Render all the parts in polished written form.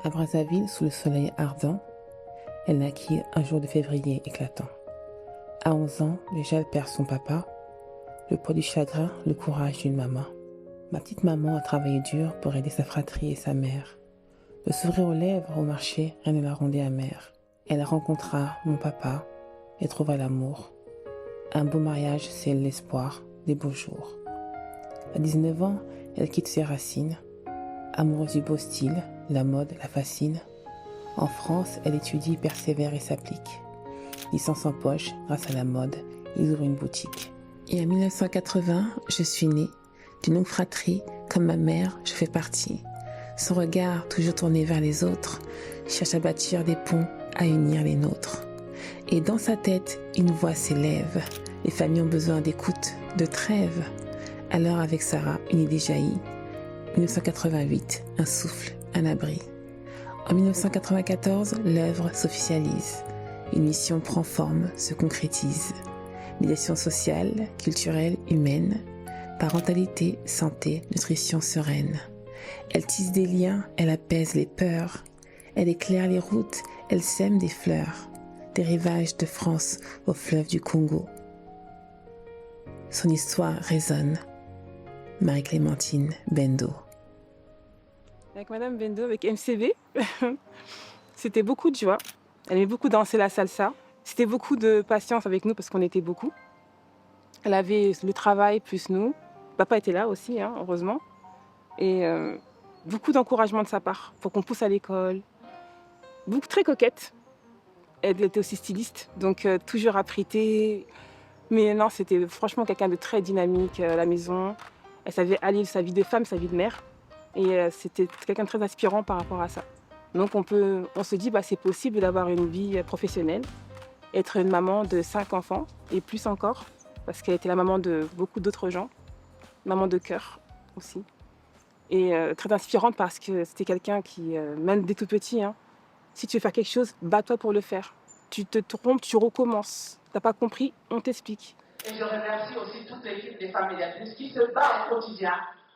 À Brazzaville, sous le soleil ardent, elle naquit un jour de février éclatant. À 11 ans, déjà elle perd son papa, le poids du chagrin, le courage d'une maman. Ma petite maman a travaillé dur pour aider sa fratrie et sa mère. Le sourire aux lèvres au marché, rien ne la rendait amère. Elle rencontra mon papa et trouva l'amour. Un beau mariage scelle l'espoir des beaux jours. À 19 ans, elle quitte ses racines. Amoureuse du beau style, la mode la fascine. En France, elle étudie, persévère et s'applique. Licence en poche, grâce à la mode, ils ouvrent une boutique. Et en 1980, je suis née. D'une longue fratrie, comme ma mère, je fais partie. Son regard, toujours tourné vers les autres, cherche à bâtir des ponts, à unir les nôtres. Et dans sa tête, une voix s'élève. Les familles ont besoin d'écoute, de trêve. Alors avec Sarah, une idée jaillit. 1988, un souffle, un abri. En 1994, l'œuvre s'officialise. Une mission prend forme, se concrétise. Médiation sociale, culturelle, humaine. Parentalité, santé, nutrition sereine. Elle tisse des liens, elle apaise les peurs. Elle éclaire les routes, elle sème des fleurs. Des rivages de France au fleuve du Congo. Son histoire résonne. Marie-Clémentine Bendo. Avec Madame Bendo, avec MCB, c'était beaucoup de joie. Elle aimait beaucoup danser la salsa. C'était beaucoup de patience avec nous parce qu'on était beaucoup. Elle avait le travail plus nous. Papa était là aussi, hein, heureusement. Et beaucoup d'encouragement de sa part pour qu'on pousse à l'école. Beaucoup très coquette. Elle était aussi styliste, donc toujours apprêtée. Mais non, c'était franchement quelqu'un de très dynamique à la maison. Elle savait allier sa vie de femme, sa vie de mère. Et c'était quelqu'un de très inspirant par rapport à ça. Donc on se dit, c'est possible d'avoir une vie professionnelle, être une maman de 5 enfants et plus encore, parce qu'elle était la maman de beaucoup d'autres gens, maman de cœur aussi. Et très inspirante parce que c'était quelqu'un qui, même dès tout petit, hein, si tu veux faire quelque chose, bats-toi pour le faire. Tu te trompes, tu recommences. T'as pas compris, on t'explique. Et je remercie aussi toute l'équipe des femmes médiatrices qui se bat au quotidien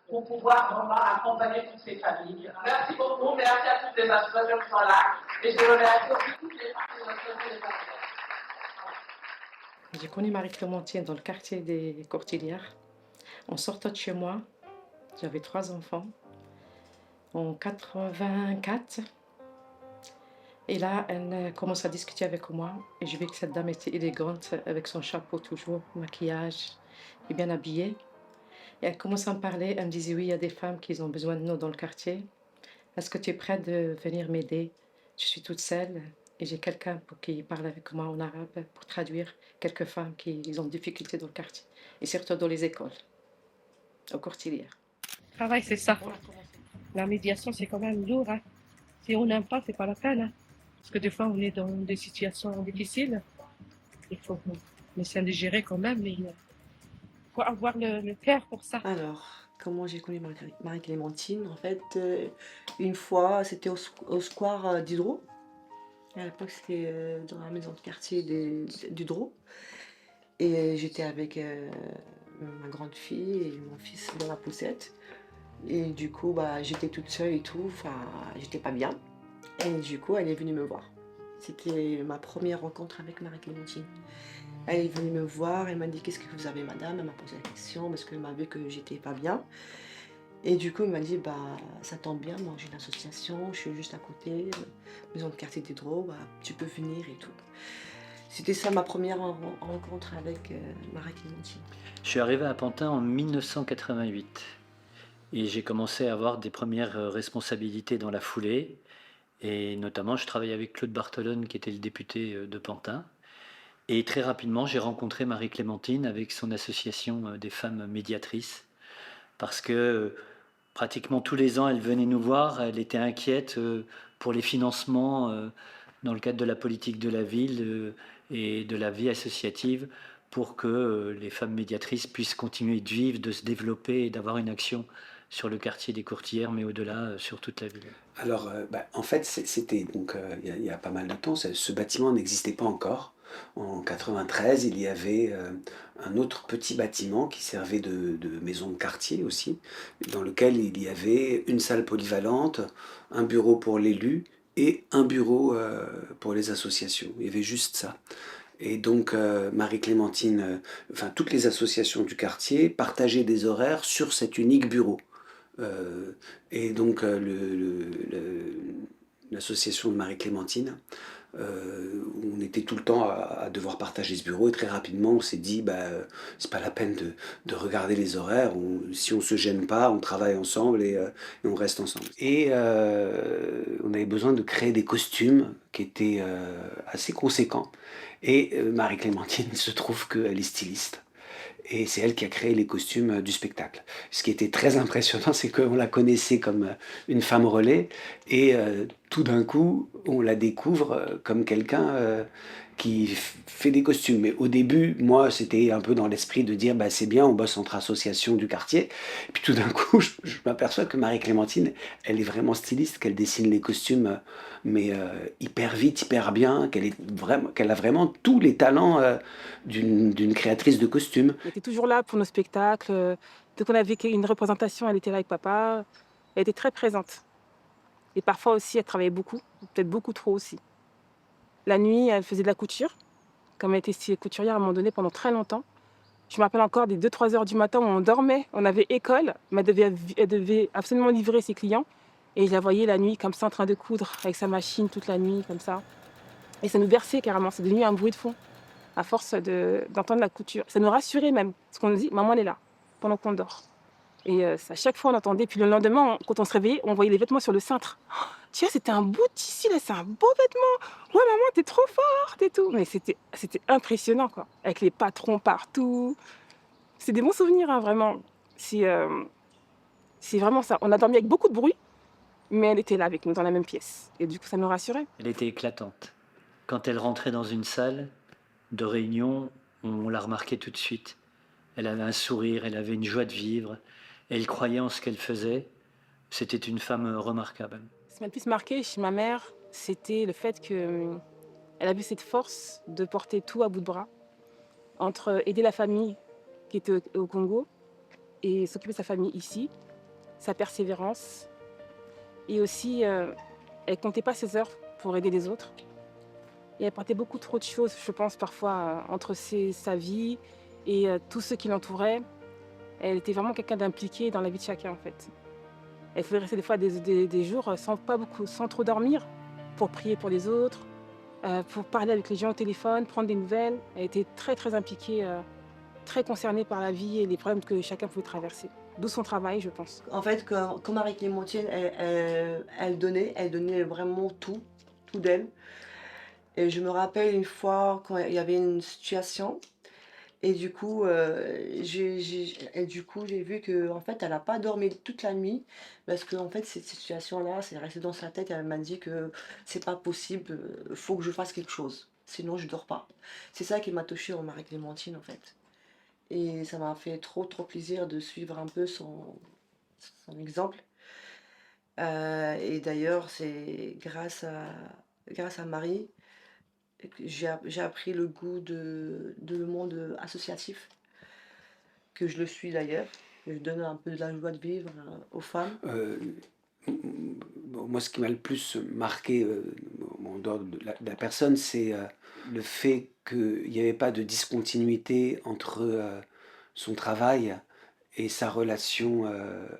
pour pouvoir vraiment accompagner toutes ces familles. Merci beaucoup, merci à toutes les associations qui sont là. Et je remercie aussi toutes les femmes qui ont souhaité les partenaires. J'ai connu Marie-Clémentine dans le quartier des Courtilières. En sortant de chez moi, j'avais 3 enfants. En 84, et là, elle commence à discuter avec moi. Et je vis que cette dame était élégante, avec son chapeau toujours, maquillage, et bien habillée. Et elle commence à me parler. Elle me disait, oui, il y a des femmes qui ont besoin de nous dans le quartier. Est-ce que tu es prête de venir m'aider? Je suis toute seule et j'ai quelqu'un qui parle avec moi en arabe pour traduire quelques femmes qui ont des difficultés dans le quartier. Et surtout dans les écoles, aux Courtilières. Le travail, c'est ça. La médiation, c'est quand même lourd. Hein. Si on n'aime pas, c'est pas la peine. Hein. Parce que des fois, on est dans des situations difficiles. Il faut essayer de gérer quand même, mais il faut avoir le cœur pour ça. Alors, comment j'ai connu Marie-Clémentine? En fait, une fois, c'était au square d'Hydro. À l'époque, c'était dans la maison de quartier d'Hydro. Et j'étais avec ma grande fille et mon fils dans la poussette. Et du coup, j'étais toute seule et tout, enfin, j'étais pas bien. Et du coup, elle est venue me voir. C'était ma première rencontre avec Marie-Clémentine. Elle est venue me voir, elle m'a dit qu'est-ce que vous avez madame, elle m'a posé la question parce qu'elle m'a vu que j'étais pas bien. Et du coup elle m'a dit ça tombe bien, moi j'ai une association, je suis juste à côté, maison de quartier d'Hydro, tu peux venir et tout. C'était ça ma première rencontre avec Marie-Clémentine. Je suis arrivé à Pantin en 1988 et j'ai commencé à avoir des premières responsabilités dans la foulée. Et notamment, je travaillais avec Claude Bartolone, qui était le député de Pantin. Et très rapidement, j'ai rencontré Marie-Clémentine avec son association des femmes médiatrices. Parce que pratiquement tous les ans, elle venait nous voir. Elle était inquiète pour les financements dans le cadre de la politique de la ville et de la vie associative pour que les femmes médiatrices puissent continuer de vivre, de se développer et d'avoir une action sur le quartier des Courtilières, mais au-delà, sur toute la ville. Alors, en fait, c'était donc il y a pas mal de temps, ce bâtiment n'existait pas encore. En 93, il y avait un autre petit bâtiment qui servait de maison de quartier aussi, dans lequel il y avait une salle polyvalente, un bureau pour l'élu et un bureau pour les associations. Il y avait juste ça. Et donc Marie-Clémentine, enfin toutes les associations du quartier partageaient des horaires sur cet unique bureau. Et donc l'association de Marie-Clémentine, on était tout le temps à devoir partager ce bureau et très rapidement on s'est dit c'est pas la peine de regarder les horaires, si on se gêne pas, on travaille ensemble et on reste ensemble. Et on avait besoin de créer des costumes qui étaient assez conséquents et Marie-Clémentine se trouve qu'elle est styliste. Et c'est elle qui a créé les costumes du spectacle. Ce qui était très impressionnant, c'est qu'on la connaissait comme une femme relais, et tout d'un coup, on la découvre comme quelqu'un qui fait des costumes. Mais au début, moi, c'était un peu dans l'esprit de dire, c'est bien, on bosse entre associations du quartier. Et puis tout d'un coup, je m'aperçois que Marie-Clémentine, elle est vraiment styliste, qu'elle dessine les costumes, mais hyper vite, hyper bien, qu'elle a vraiment tous les talents d'une créatrice de costumes. Elle était toujours là pour nos spectacles. Dès qu'on avait une représentation, elle était là avec papa. Elle était très présente. Et parfois aussi, elle travaillait beaucoup, peut-être beaucoup trop aussi. La nuit, elle faisait de la couture. Comme elle était couturière à un moment donné pendant très longtemps. Je me rappelle encore des 2-3 heures du matin où on dormait, on avait école, mais elle devait absolument livrer ses clients. Et je la voyais la nuit comme ça en train de coudre avec sa machine toute la nuit comme ça. Et ça nous berçait carrément, c'est devenu un bruit de fond à force d'entendre la couture. Ça nous rassurait même, parce qu'on nous dit, maman elle est là, pendant qu'on dort. Et à chaque fois on entendait, puis le lendemain, quand on se réveillait, on voyait les vêtements sur le cintre. Oh, tiens, c'était un beau tissu là, c'est un beau vêtement. Ouais maman, t'es trop forte et tout. Mais c'était impressionnant quoi, avec les patrons partout. C'est des bons souvenirs, hein, vraiment. C'est vraiment ça. On a dormi avec beaucoup de bruit, mais elle était là avec nous dans la même pièce. Et du coup, ça nous rassurait. Elle était éclatante. Quand elle rentrait dans une salle de réunion, on la remarquait tout de suite. Elle avait un sourire, elle avait une joie de vivre, elle croyait en ce qu'elle faisait. C'était une femme remarquable. Ce qui m'a le plus marqué chez ma mère, c'était le fait qu'elle avait cette force de porter tout à bout de bras, entre aider la famille qui était au Congo et s'occuper de sa famille ici, sa persévérance. Et aussi, elle ne comptait pas ses heures pour aider les autres. Et elle portait beaucoup trop de choses, je pense, parfois, entre sa vie et tous ceux qui l'entouraient. Elle était vraiment quelqu'un d'impliqué dans la vie de chacun, en fait. Elle pouvait rester des fois des jours sans trop dormir, pour prier pour les autres, pour parler avec les gens au téléphone, prendre des nouvelles. Elle était très, très impliquée, très concernée par la vie et les problèmes que chacun pouvait traverser. D'où son travail, je pense. En fait, quand Marie-Clémentine, elle donnait vraiment tout d'elle. Et je me rappelle une fois quand il y avait une situation, et du coup, j'ai vu que en fait, elle n'a pas dormi toute la nuit, parce que en fait, cette situation-là, c'est resté dans sa tête. Elle m'a dit que c'est pas possible, faut que je fasse quelque chose, sinon je dors pas. C'est ça qui m'a touchée en Marie-Clémentine, en fait. Et ça m'a fait trop, trop plaisir de suivre un peu son exemple. Et d'ailleurs, c'est grâce à Marie que j'ai appris le goût de le monde associatif, que je le suis d'ailleurs. Je donne un peu de la joie de vivre aux femmes. Moi, ce qui m'a le plus marqué en dehors de la personne, c'est le fait qu'il n'y avait pas de discontinuité entre son travail et sa relation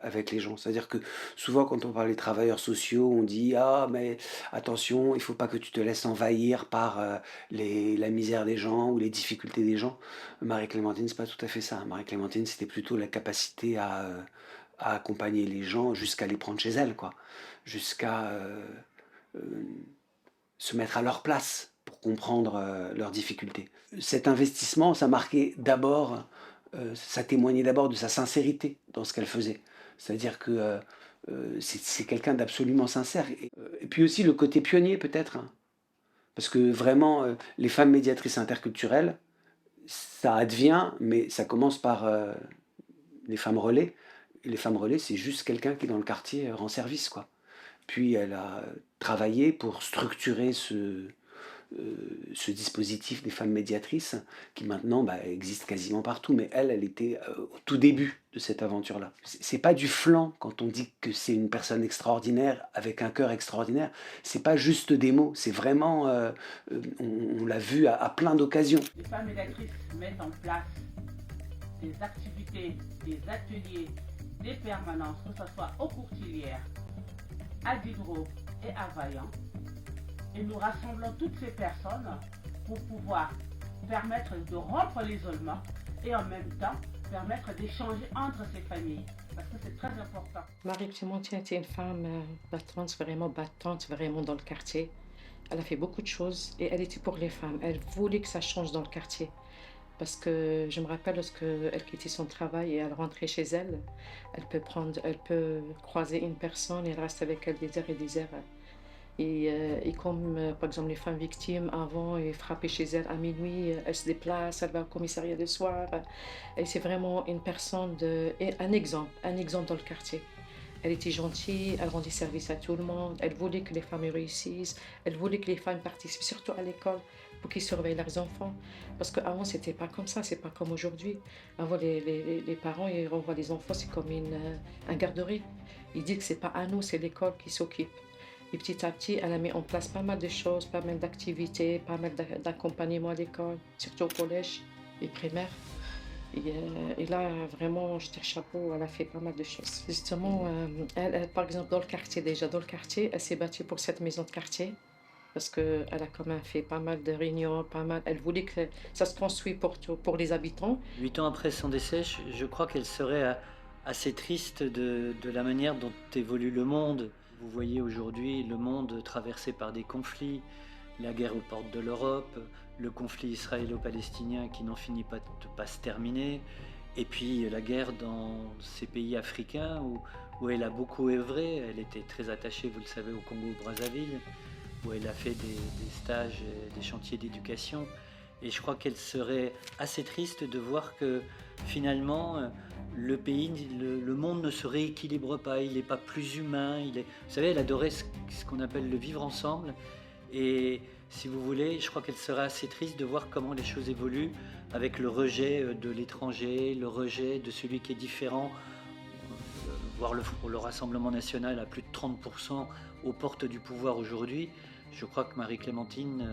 avec les gens. C'est-à-dire que souvent, quand on parle des travailleurs sociaux, on dit «Ah, mais attention, il ne faut pas que tu te laisses envahir par la misère des gens ou les difficultés des gens». Marie-Clémentine, c'est pas tout à fait ça. Marie-Clémentine, c'était plutôt la capacité à accompagner les gens jusqu'à les prendre chez elle, quoi. Jusqu'à euh, se mettre à leur place pour comprendre leurs difficultés. Cet investissement, ça marquait d'abord, ça témoignait d'abord de sa sincérité dans ce qu'elle faisait. C'est-à-dire que c'est quelqu'un d'absolument sincère. Et puis aussi le côté pionnier peut-être, hein. Parce que vraiment, les femmes médiatrices interculturelles, ça advient, mais ça commence par les femmes relais. Et les femmes relais, c'est juste quelqu'un qui, dans le quartier, rend service, quoi. Puis elle a travaillé pour structurer ce dispositif des femmes médiatrices qui maintenant existe quasiment partout, mais elle était au tout début de cette aventure-là. C'est pas du flan quand on dit que c'est une personne extraordinaire avec un cœur extraordinaire, c'est pas juste des mots, c'est vraiment, on l'a vu à plein d'occasions. Les femmes médiatrices mettent en place des activités, des ateliers, des permanences, que ce soit aux Courtilières, à Diderot et à Vaillant. Et nous rassemblons toutes ces personnes pour pouvoir permettre de rompre l'isolement et en même temps permettre d'échanger entre ces familles. Parce que c'est très important. Marie-Clémentine était une femme battante, vraiment dans le quartier. Elle a fait beaucoup de choses et elle était pour les femmes. Elle voulait que ça change dans le quartier. Parce que je me rappelle lorsqu'elle quittait son travail et elle rentrait chez elle, elle peut croiser une personne et elle reste avec elle des heures et des heures. Et comme par exemple les femmes victimes avant, elles frappaient chez elles à minuit, elle se déplace, elle va au commissariat le soir. Et c'est vraiment une personne, un exemple dans le quartier. Elle était gentille, elle rendait service à tout le monde, elle voulait que les femmes réussissent, elle voulait que les femmes participent, surtout à l'école, pour qu'ils surveillent leurs enfants. Parce qu'avant, c'était pas comme ça, c'est pas comme aujourd'hui. Avant, les parents, ils renvoient les enfants, c'est comme un garderie. Ils disent que c'est pas à nous, c'est l'école qui s'occupe. Et petit à petit, elle a mis en place pas mal de choses, pas mal d'activités, pas mal d'accompagnement à l'école, surtout au collège et primaire. Et là, vraiment, je tire chapeau, elle a fait pas mal de choses. Justement, elle, par exemple, dans le quartier, elle s'est battue pour cette maison de quartier. Parce qu'elle a quand même fait pas mal de réunions, elle voulait que ça se construise pour les habitants. 8 ans après son décès, je crois qu'elle serait assez triste de la manière dont évolue le monde. Vous voyez aujourd'hui le monde traversé par des conflits, la guerre aux portes de l'Europe, le conflit israélo-palestinien qui n'en finit pas de pas se terminer, et puis la guerre dans ces pays africains où elle a beaucoup œuvré. Elle était très attachée, vous le savez, au Congo-Brazzaville, où elle a fait des stages, des chantiers d'éducation. Et je crois qu'elle serait assez triste de voir que finalement le pays, le monde ne se rééquilibre pas, il n'est pas plus humain. Vous savez, elle adorait ce qu'on appelle le vivre ensemble. Et si vous voulez, je crois qu'elle serait assez triste de voir comment les choses évoluent avec le rejet de l'étranger, le rejet de celui qui est différent. Voir le Rassemblement national à plus de 30% aux portes du pouvoir aujourd'hui, je crois que Marie-Clémentine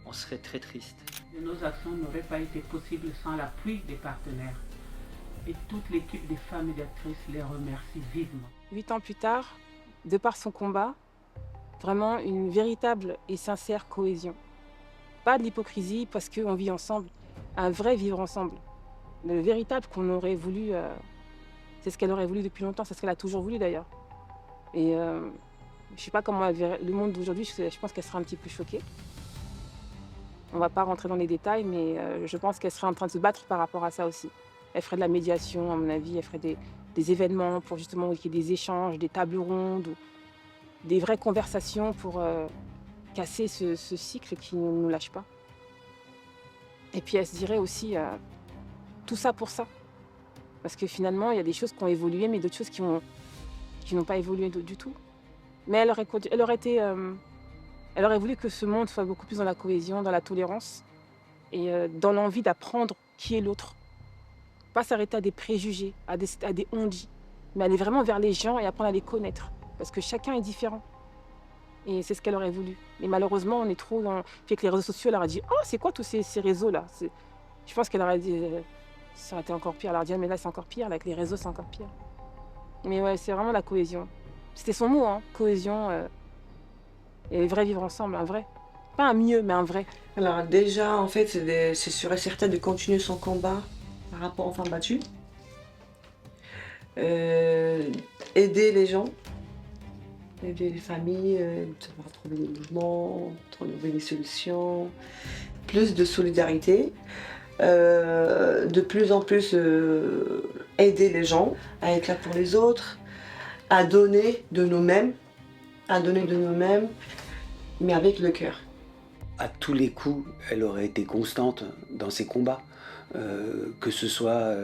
en serait très triste. Nos actions n'auraient pas été possibles sans l'appui des partenaires. Et toute l'équipe des femmes médiatrices les remercie vivement. 8 ans plus tard, de par son combat, vraiment une véritable et sincère cohésion. Pas de l'hypocrisie parce qu'on vit ensemble, un vrai vivre ensemble. Le véritable qu'on aurait voulu, c'est ce qu'elle aurait voulu depuis longtemps, c'est ce qu'elle a toujours voulu d'ailleurs. Et je ne sais pas comment elle verrait le monde d'aujourd'hui, je pense qu'elle sera un petit peu choquée. On ne va pas rentrer dans les détails, mais je pense qu'elle serait en train de se battre par rapport à ça aussi. Elle ferait de la médiation, à mon avis, elle ferait des événements pour justement qu'il y ait des échanges, des tables rondes, des vraies conversations pour casser ce cycle qui ne nous lâche pas. Et puis elle se dirait aussi tout ça pour ça. Parce que finalement, il y a des choses qui ont évolué, mais d'autres choses qui n'ont pas évolué du tout. Mais elle aurait voulu que ce monde soit beaucoup plus dans la cohésion, dans la tolérance et dans l'envie d'apprendre qui est l'autre. Pas s'arrêter à des préjugés, à des on-dit, mais aller vraiment vers les gens et apprendre à les connaître. Parce que chacun est différent. Et c'est ce qu'elle aurait voulu. Et malheureusement, on est trop dans... Puis avec les réseaux sociaux, elle aurait dit « Oh, c'est quoi tous ces réseaux-là » Je pense qu'elle aurait dit... Ça aurait été encore pire. Elle aurait dit « Mais là, c'est encore pire. Là, avec les réseaux, c'est encore pire. » Mais ouais, c'est vraiment la cohésion. C'était son mot, hein, cohésion. Et vrai vivre ensemble, un vrai. Pas un mieux, mais un vrai. Alors déjà, en fait, c'est sûr et certain de continuer son combat par rapport aux femmes battues. Aider les gens, aider les familles, savoir trouver des mouvements, trouver des solutions, plus de solidarité, de plus en plus aider les gens à être là pour les autres, à donner de nous-mêmes, mais avec le cœur. À tous les coups, elle aurait été constante dans ses combats, que ce soit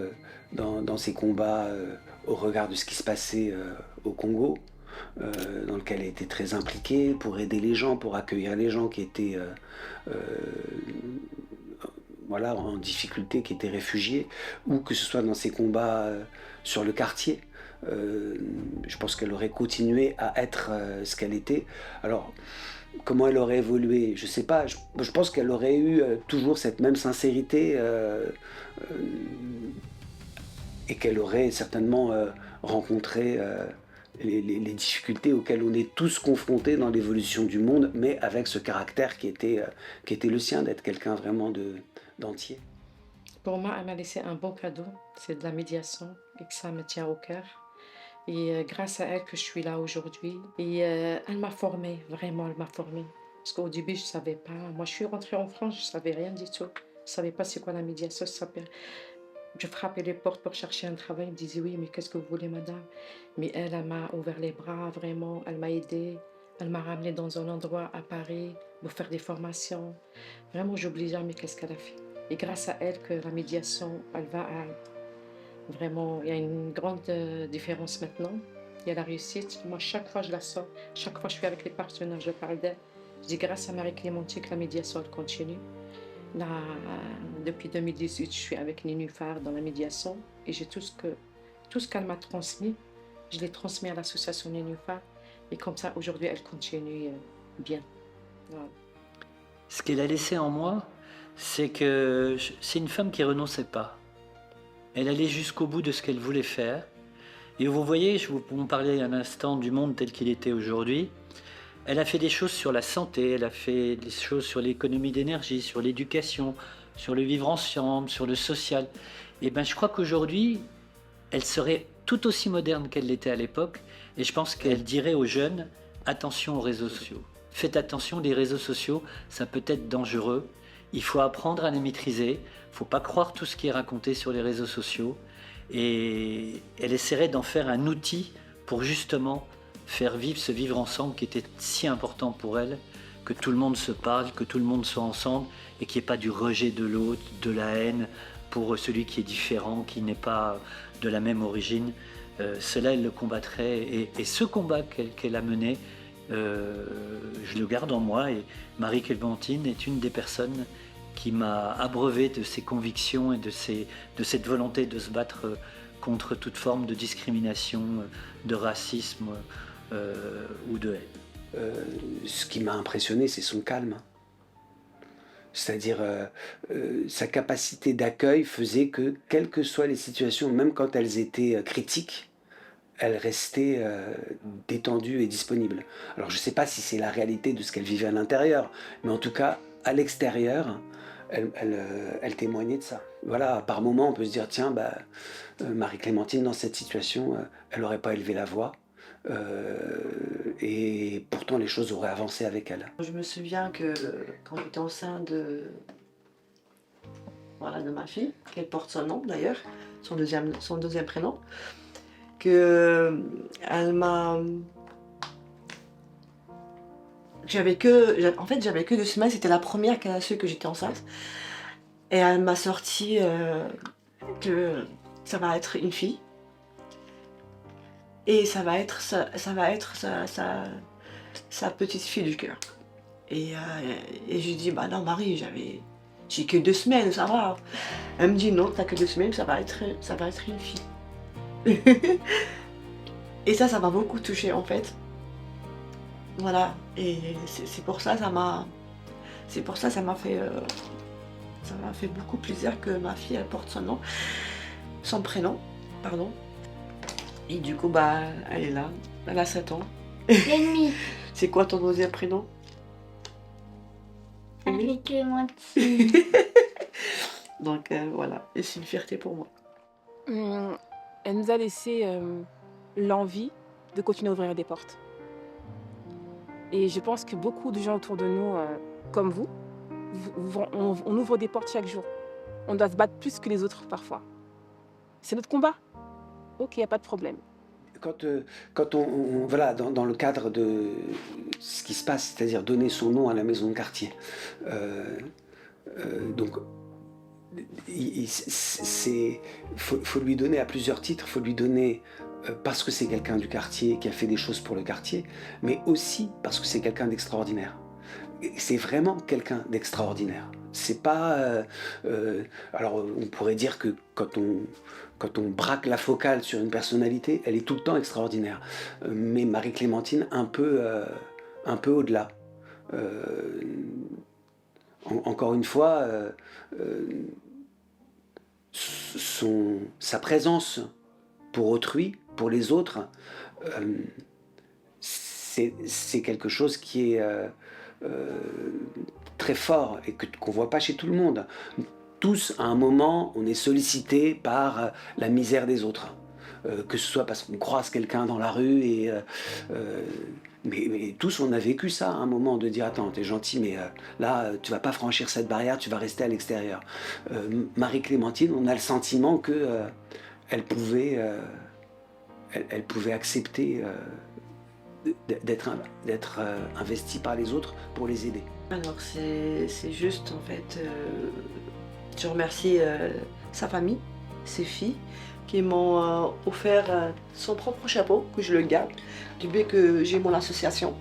dans ses combats au regard de ce qui se passait au Congo, dans lequel elle était très impliquée pour aider les gens, pour accueillir les gens qui étaient voilà, en difficulté, qui étaient réfugiés, ou que ce soit dans ses combats sur le quartier. Je pense qu'elle aurait continué à être ce qu'elle était. Alors, comment elle aurait évolué, je ne sais pas. Je pense qu'elle aurait eu toujours cette même sincérité et qu'elle aurait certainement rencontré les difficultés auxquelles on est tous confrontés dans l'évolution du monde, mais avec ce caractère qui était le sien, d'être quelqu'un vraiment d'entier. Pour moi, elle m'a laissé un beau cadeau, c'est de la médiation et que ça me tient au cœur. Et grâce à elle que je suis là aujourd'hui. Et elle m'a formée, vraiment, elle m'a formée. Parce qu'au début, je ne savais pas. Moi, je suis rentrée en France, je ne savais rien du tout. Je ne savais pas c'est quoi la médiation. Je frappais les portes pour chercher un travail. Elle me disait oui, mais qu'est-ce que vous voulez, madame? Mais elle m'a ouvert les bras, vraiment. Elle m'a aidée. Elle m'a ramenée dans un endroit à Paris pour faire des formations. Vraiment, j'oublie jamais qu'est-ce qu'elle a fait. Et grâce à elle que la médiation, elle va à... Vraiment, il y a une grande différence maintenant. Il y a la réussite. Moi, chaque fois, je la sors. Chaque fois, je suis avec les partenaires, je parle d'elle. Je dis grâce à Marie-Clémentine que la médiation, elle continue. Là, depuis 2018, je suis avec Nénuphar dans la médiation. Et j'ai tout ce qu'elle m'a transmis, je l'ai transmis à l'association Nénuphar. Et comme ça, aujourd'hui, elle continue bien. Voilà. Ce qu'elle a laissé en moi, c'est que c'est une femme qui renonçait pas. Elle allait jusqu'au bout de ce qu'elle voulait faire. Et vous voyez, je vous parlais un instant du monde tel qu'il était aujourd'hui. Elle a fait des choses sur la santé, elle a fait des choses sur l'économie d'énergie, sur l'éducation, sur le vivre ensemble, sur le social. Et ben, je crois qu'aujourd'hui, elle serait tout aussi moderne qu'elle l'était à l'époque. Et je pense qu'elle dirait aux jeunes, attention aux réseaux sociaux. Faites attention, les réseaux sociaux, ça peut être dangereux. Il faut apprendre à les maîtriser. Il ne faut pas croire tout ce qui est raconté sur les réseaux sociaux. Et elle essaierait d'en faire un outil pour justement faire vivre ce vivre ensemble qui était si important pour elle, que tout le monde se parle, que tout le monde soit ensemble et qu'il n'y ait pas du rejet de l'autre, de la haine pour celui qui est différent, qui n'est pas de la même origine. Cela, elle le combattrait. Et ce combat qu'elle a mené, je le garde en moi. Et Marie-Clémentine est une des personnes qui m'a abreuvé de ses convictions et de cette volonté de se battre contre toute forme de discrimination, de racisme ou de haine. Ce qui m'a impressionné, c'est son calme. C'est-à-dire sa capacité d'accueil faisait que, quelles que soient les situations, même quand elles étaient critiques, elle restait détendue et disponible. Alors je ne sais pas si c'est la réalité de ce qu'elle vivait à l'intérieur, mais en tout cas, à l'extérieur, elle témoignait de ça. Voilà, par moments, on peut se dire, tiens, Marie-Clémentine, dans cette situation, elle n'aurait pas élevé la voix. Et pourtant, les choses auraient avancé avec elle. Je me souviens que quand j'étais enceinte de ma fille, qu'elle porte son nom d'ailleurs, son deuxième prénom, elle m'a... J'avais que 2 semaines, c'était la première qu'elle a su que j'étais enceinte. Et elle m'a sorti que ça va être une fille. Et ça va être sa petite fille du cœur. Et je lui dis, bah non Marie, j'ai que 2 semaines, ça va. Elle me dit, non, t'as que 2 semaines, ça va être une fille. Et ça m'a beaucoup touchée en fait. Voilà, et c'est pour ça ça m'a fait beaucoup plaisir que ma fille elle porte son prénom, pardon. Et du coup elle est là, elle a 7 ans. C'est quoi ton deuxième prénom? Marie-Clémentine. Donc voilà, et c'est une fierté pour moi. Elle nous a laissé l'envie de continuer à ouvrir des portes. Et je pense que beaucoup de gens autour de nous, comme vous, on ouvre des portes chaque jour. On doit se battre plus que les autres parfois. C'est notre combat. Ok, il n'y a pas de problème. Quand on voilà, dans le cadre de ce qui se passe, c'est-à-dire donner son nom à la maison de quartier, donc faut lui donner à plusieurs titres, faut lui donner parce que c'est quelqu'un du quartier qui a fait des choses pour le quartier, mais aussi parce que c'est quelqu'un d'extraordinaire. C'est vraiment quelqu'un d'extraordinaire. C'est pas... alors on pourrait dire que quand on braque la focale sur une personnalité, elle est tout le temps extraordinaire. Mais Marie-Clémentine, un peu au-delà. Encore une fois, sa présence pour autrui, pour les autres, c'est quelque chose qui est très fort et qu'on ne voit pas chez tout le monde. Tous, à un moment, on est sollicité par la misère des autres. Que ce soit parce qu'on croise quelqu'un dans la rue, mais tous, on a vécu ça à un moment, de dire « Attends, t'es gentil, mais là, tu vas pas franchir cette barrière, tu vas rester à l'extérieur. » Marie-Clémentine, on a le sentiment que elle pouvait accepter d'être investie par les autres pour les aider. Alors c'est juste en fait, je remercie sa famille, ses filles, qui m'ont offert son propre chapeau, que je le garde, depuis que j'ai mon association.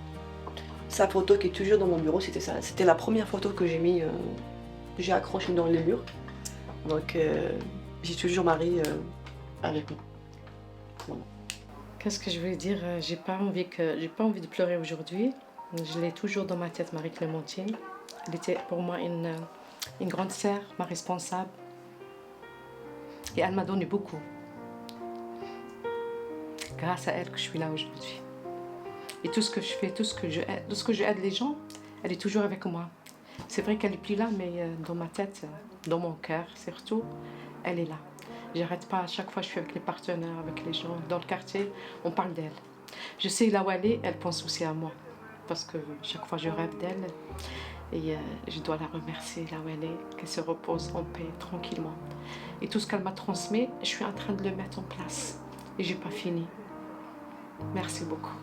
Sa photo qui est toujours dans mon bureau, c'était ça. C'était la première photo que j'ai accrochée dans les murs. Donc j'ai toujours Marie avec moi. Voilà. Qu'est-ce que je voulais dire? J'ai pas envie de pleurer aujourd'hui. Je l'ai toujours dans ma tête, Marie-Clémentine. Elle était pour moi une grande sœur, ma responsable. Et elle m'a donné beaucoup. Grâce à elle que je suis là aujourd'hui. Et tout ce que je fais, tout ce que je aide les gens, elle est toujours avec moi. C'est vrai qu'elle n'est plus là, mais dans ma tête, dans mon cœur surtout, elle est là. J'arrête pas, à chaque fois je suis avec les partenaires, avec les gens dans le quartier, on parle d'elle. Je sais là où elle est, elle pense aussi à moi. Parce que chaque fois je rêve d'elle et je dois la remercier là où elle est, qu'elle se repose en paix, tranquillement. Et tout ce qu'elle m'a transmis, je suis en train de le mettre en place. Et j'ai pas fini. Merci beaucoup.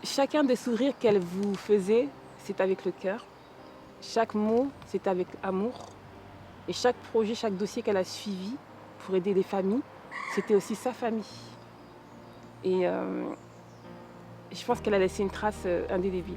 Chacun des sourires qu'elle vous faisait, c'est avec le cœur. Chaque mot, c'est avec amour. Et chaque projet, chaque dossier qu'elle a suivi pour aider des familles, c'était aussi sa famille. Et je pense qu'elle a laissé une trace indélébile.